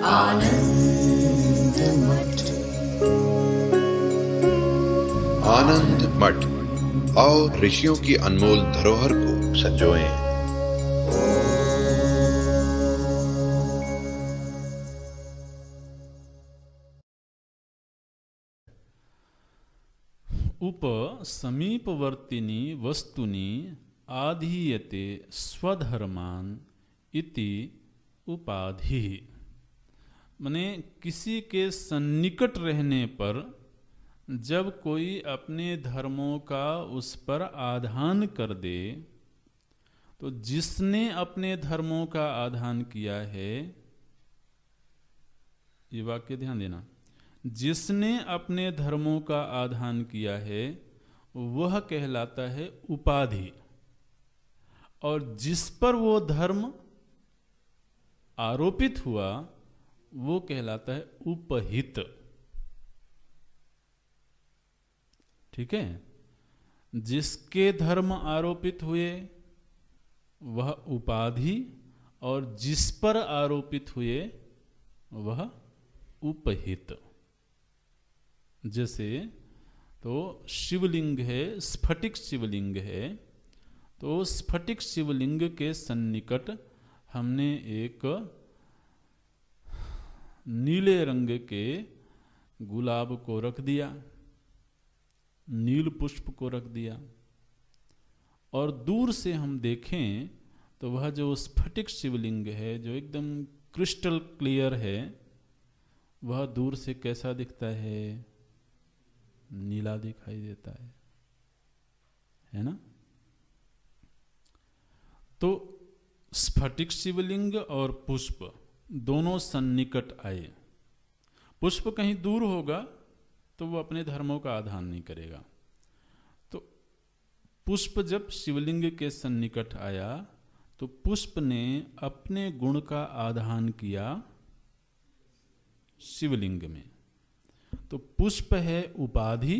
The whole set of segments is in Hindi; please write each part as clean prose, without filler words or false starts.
आनंद मठ। आनंद मठ और ऋषियों की अनमोल धरोहर को संजोएं। उप समीपवर्तिनी वस्तुनि आधीयते स्वधर्मान इति उपाधि। माने किसी के सन्निकट रहने पर जब कोई अपने धर्मों का उस पर आधान कर दे, तो जिसने अपने धर्मों का आधान किया है, ये वाक्य ध्यान देना, जिसने अपने धर्मों का आधान किया है वह कहलाता है उपाधि, और जिस पर वो धर्म आरोपित हुआ वो कहलाता है उपहित। ठीक है, जिसके धर्म आरोपित हुए वह उपाधि, और जिस पर आरोपित हुए वह उपहित। जैसे तो शिवलिंग है, स्फटिक शिवलिंग है, तो स्फटिक शिवलिंग के सन्निकट हमने एक नीले रंग के गुलाब को रख दिया, नील पुष्प को रख दिया, और दूर से हम देखें तो वह जो स्फटिक शिवलिंग है, जो एकदम क्रिस्टल क्लियर है, वह दूर से कैसा दिखता है? नीला दिखाई देता है ना? तो स्फटिक शिवलिंग और पुष्प दोनों सन्निकट आए। पुष्प कहीं दूर होगा तो वो अपने धर्मों का आधान नहीं करेगा। तो पुष्प जब शिवलिंग के सन्निकट आया तो पुष्प ने अपने गुण का आधान किया शिवलिंग में। तो पुष्प है उपाधि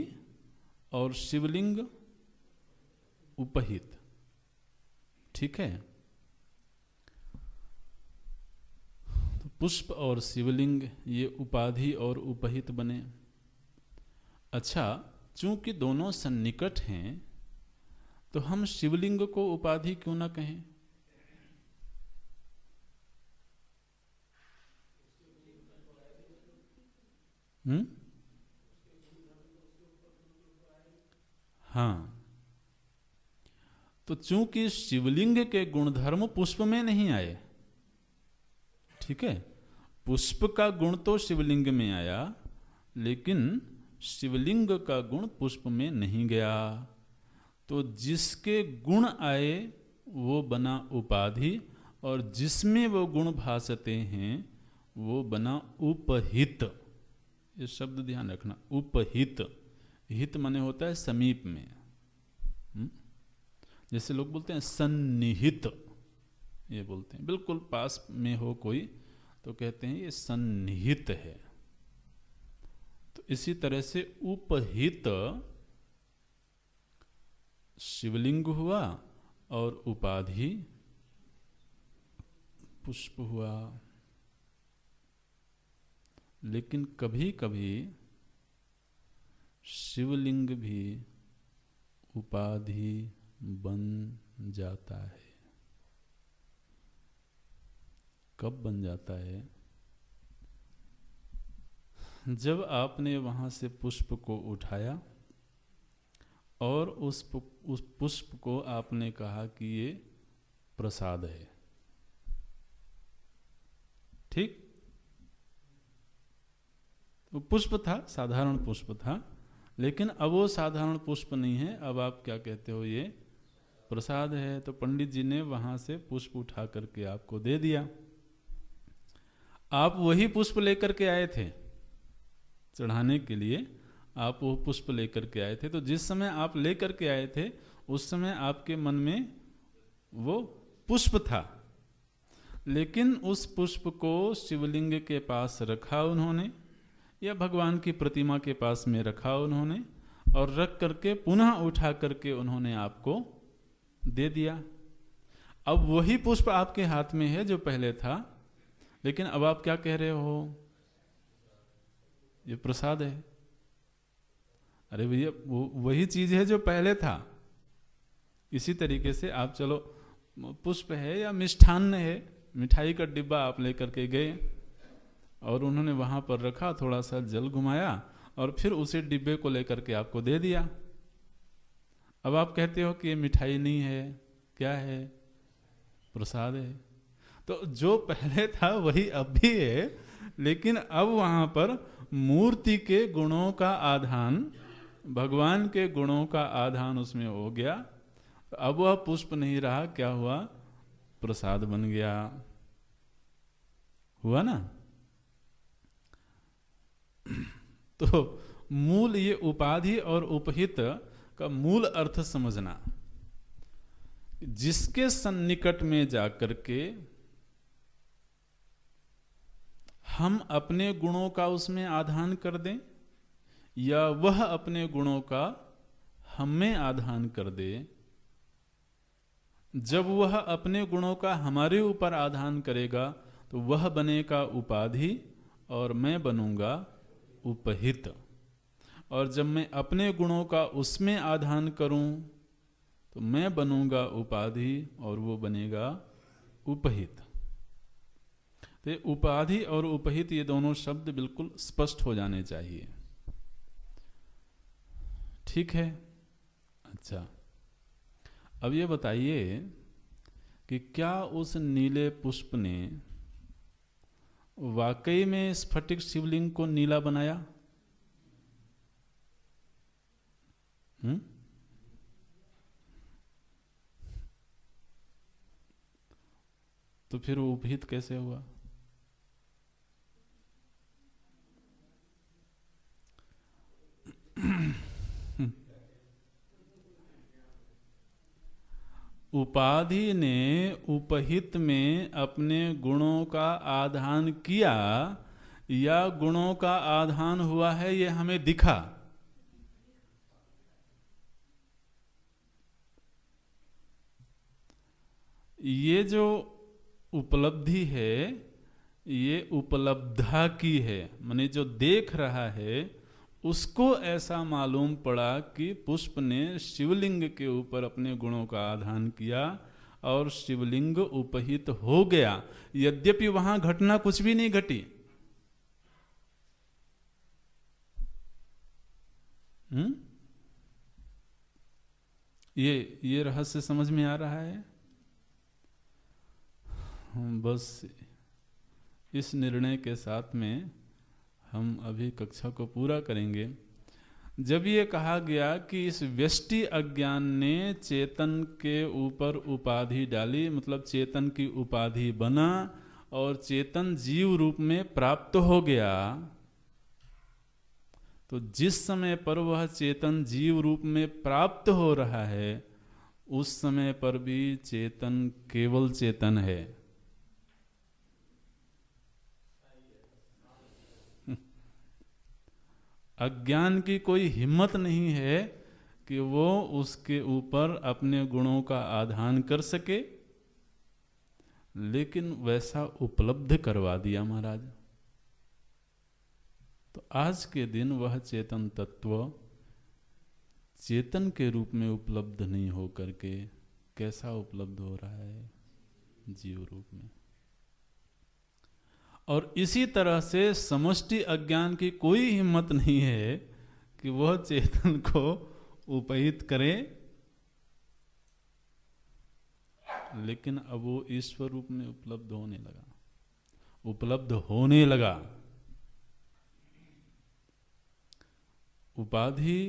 और शिवलिंग उपहित। ठीक है, तो पुष्प और शिवलिंग ये उपाधि और उपहित बने। अच्छा, चूंकि दोनों सन्निकट हैं तो हम शिवलिंग को उपाधि क्यों ना कहें? हाँ, तो चूंकि शिवलिंग के गुणधर्म पुष्प में नहीं आए, ठीक है, पुष्प का गुण तो शिवलिंग में आया, लेकिन शिवलिंग का गुण पुष्प में नहीं गया। तो जिसके गुण आए वो बना उपाधि, और जिसमें वो गुण भासते हैं वो बना उपहित। ये शब्द ध्यान रखना, उपहित। हित माने होता है समीप में। जैसे लोग बोलते हैं सन्निहित, ये बोलते हैं बिल्कुल पास में हो कोई तो कहते हैं ये सन्निहित है। तो इसी तरह से उपहित शिवलिंग हुआ और उपाधि पुष्प हुआ। लेकिन कभी कभी शिवलिंग भी उपाधि बन जाता है। कब बन जाता है? जब आपने वहां से पुष्प को उठाया और उस पुष्प को आपने कहा कि ये प्रसाद है। ठीक, वो पुष्प था, साधारण पुष्प था, लेकिन अब वो साधारण पुष्प नहीं है, अब आप क्या कहते हो? ये प्रसाद है। तो पंडित जी ने वहां से पुष्प उठा करके आपको दे दिया। आप वही पुष्प लेकर के आए थे चढ़ाने के लिए, आप वो पुष्प लेकर के आए थे। तो जिस समय आप लेकर के आए थे उस समय आपके मन में वो पुष्प था, लेकिन उस पुष्प को शिवलिंग के पास रखा उन्होंने, या भगवान की प्रतिमा के पास में रखा उन्होंने, और रख करके पुनः उठा करके उन्होंने आपको दे दिया। अब वही पुष्प आपके हाथ में है जो पहले था, लेकिन अब आप क्या कह रहे हो, ये प्रसाद है। अरे भैया वो वही चीज है जो पहले था। इसी तरीके से आप चलो पुष्प है या मिष्ठान्न है, मिठाई का डिब्बा आप लेकर के गए और उन्होंने वहां पर रखा, थोड़ा सा जल घुमाया और फिर उसे डिब्बे को लेकर के आपको दे दिया। अब आप कहते हो कि ये मिठाई नहीं है, क्या है, प्रसाद है। तो जो पहले था वही अब भी है, लेकिन अब वहां पर मूर्ति के गुणों का आधान, भगवान के गुणों का आधान उसमें हो गया। अब वह पुष्प नहीं रहा, क्या हुआ, प्रसाद बन गया। हुआ ना। तो मूल, ये उपाधि और उपहित का मूल अर्थ समझना, जिसके सन्निकट में जाकर के हम अपने गुणों का उसमें आधान कर दें या वह अपने गुणों का हम में आधान कर दे। जब वह अपने गुणों का हमारे ऊपर आधान करेगा तो वह बनेगा उपाधि और मैं बनूंगा उपहित। और जब मैं अपने गुणों का उसमें आधान करूं तो मैं बनूंगा उपाधि और वो बनेगा उपहित। तो उपाधि और उपहित ये दोनों शब्द बिल्कुल स्पष्ट हो जाने चाहिए। ठीक है। अच्छा, अब ये बताइए कि क्या उस नीले पुष्प ने वाकई में स्फटिक शिवलिंग को नीला बनाया? तो फिर वो उपहित कैसे हुआ? उपाधि ने उपहित में अपने गुणों का आधान किया या गुणों का आधान हुआ है, ये हमें दिखा। ये जो उपलब्धि है ये उपलब्धा की है, माने जो देख रहा है उसको ऐसा मालूम पड़ा कि पुष्प ने शिवलिंग के ऊपर अपने गुणों का आधान किया और शिवलिंग उपहित हो गया, यद्यपि वहां घटना कुछ भी नहीं घटी। ये रहस्य समझ में आ रहा है? बस इस निर्णय के साथ में हम अभी कक्षा को पूरा करेंगे। जब ये कहा गया कि इस व्यष्टि अज्ञान ने चेतन के ऊपर उपाधि डाली, मतलब चेतन की उपाधि बना और चेतन जीव रूप में प्राप्त हो गया, तो जिस समय पर वह चेतन जीव रूप में प्राप्त हो रहा है उस समय पर भी चेतन केवल चेतन है। अज्ञान की कोई हिम्मत नहीं है कि वो उसके ऊपर अपने गुणों का आधान कर सके, लेकिन वैसा उपलब्ध करवा दिया महाराज। तो आज के दिन वह चेतन तत्व चेतन के रूप में उपलब्ध नहीं हो करके कैसा उपलब्ध हो रहा है, जीव रूप में। और इसी तरह से समष्टि अज्ञान की कोई हिम्मत नहीं है कि वह चेतन को उपहित करे, लेकिन अब वो ईश्वर रूप में उपलब्ध होने लगा। उपाधि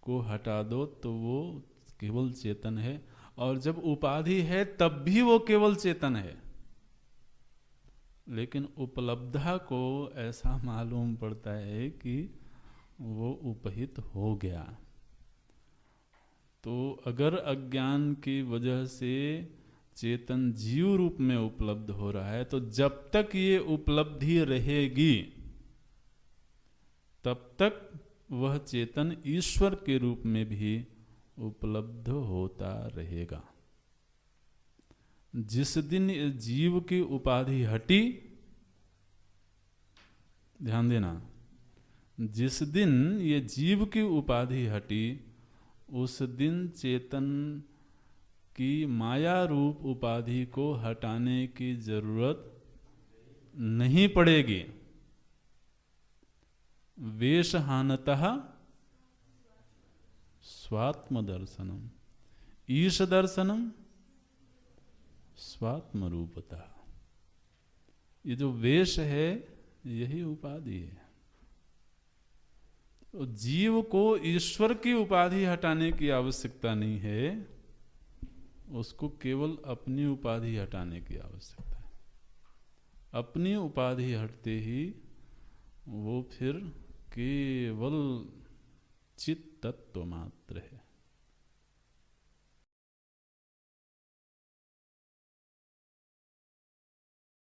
को हटा दो तो वो केवल चेतन है, और जब उपाधि है तब भी वो केवल चेतन है, लेकिन उपलब्धा को ऐसा मालूम पड़ता है कि वो उपहित हो गया। तो अगर अज्ञान की वजह से चेतन जीव रूप में उपलब्ध हो रहा है, तो जब तक ये उपलब्धि रहेगी तब तक वह चेतन ईश्वर के रूप में भी उपलब्ध होता रहेगा। जिस दिन जीव की उपाधि हटी ध्यान देना, जिस दिन ये जीव की उपाधि हटी उस दिन चेतन की माया रूप उपाधि को हटाने की जरूरत नहीं पड़ेगी। वेशहानतः स्वात्म दर्शनम, ईश दर्शनम स्वात्म रूपता। ये जो वेश है यही उपाधि है। तो जीव को ईश्वर की उपाधि हटाने की आवश्यकता नहीं है, उसको केवल अपनी उपाधि हटाने की आवश्यकता है। अपनी उपाधि हटते ही वो फिर केवल चित तत्व मात्र है।